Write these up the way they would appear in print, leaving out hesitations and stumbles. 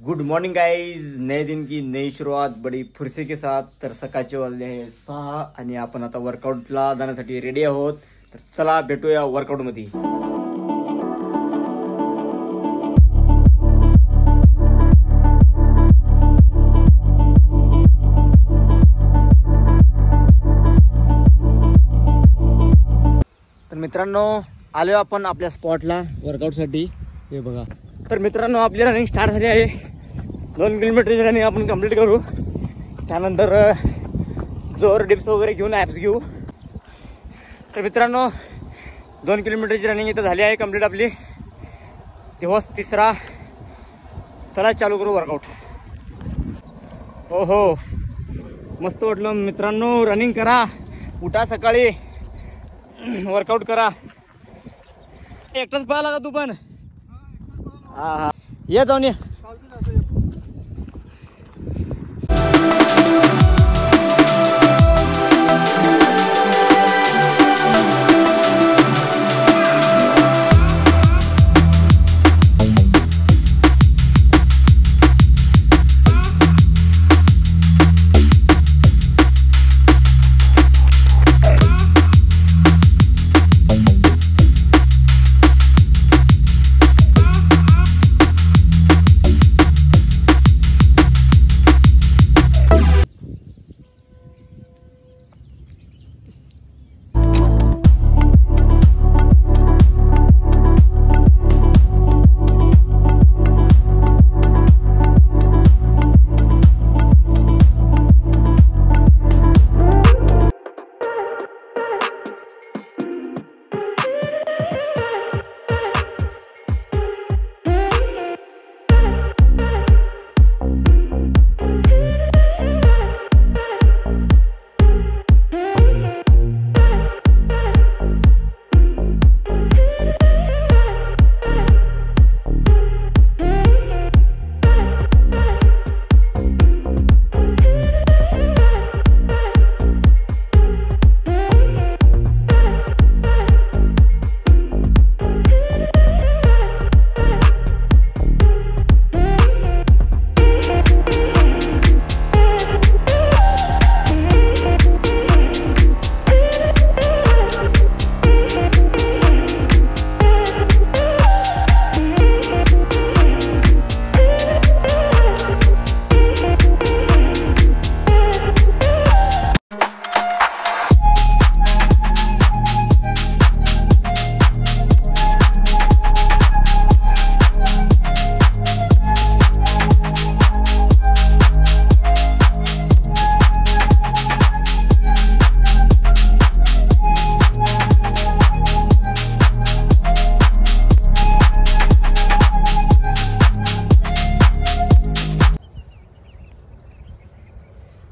Good morning guys, नए दिन की नई शुरुआत बड़ी फुर्से के साथ। तर सकाळचे वाजले आहे 6 आणि आपण आता वर्कआउटला जाण्यासाठी रेडी आहोत। तर चला भेटूया वर्कआउट मध्ये। तर मित्रांनो आलो आपण आपल्या स्पॉटला वर्कआउटसाठी। हे बघा, तर मित्रांनो आपली रनिंग स्टार्ट झाली आहे। 2 किलोमीटरची रनिंग आपण कंप्लीट करू, त्यानंतर जोर डिप्स वगैरे घेऊन ॲप्स घेऊ। तर मित्रांनो 2 किलोमीटरची रनिंग इथं झाली आहे कंप्लीट आपली। दिवस 3रा, चला चालू करू वर्कआउट। हो हो, मस्त वाटलं मित्रांनो। रनिंग करा, उठा सकाळी, वर्कआउट करा। एकटाच पाहिला का तू पण? हा हा, ये जाऊन ये।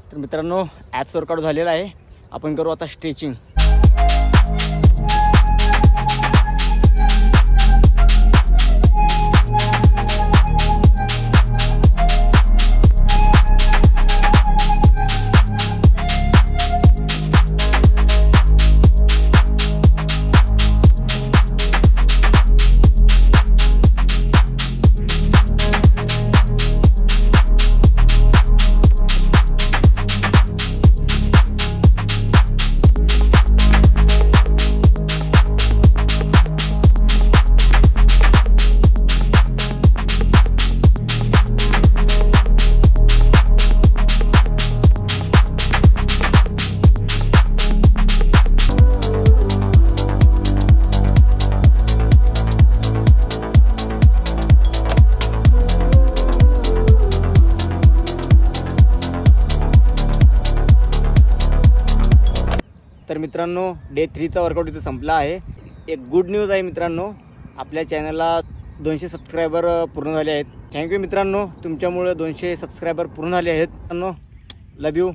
तर मित्रांनो ॲप्स वर्कआउट झालेला आहे, आपण करू आता स्ट्रेचिंग। तर मित्रांनो डे 3चा वर्कआउट इथे संपला आहे। एक गुड न्यूज आहे मित्रांनो, आपल्या चॅनलला 200 सबस्क्रायबर पूर्ण झाले आहेत। थँक्यू मित्रांनो, तुमच्यामुळे 200 सबस्क्रायबर पूर्ण झाले आहेत मित्रांनो। Love you.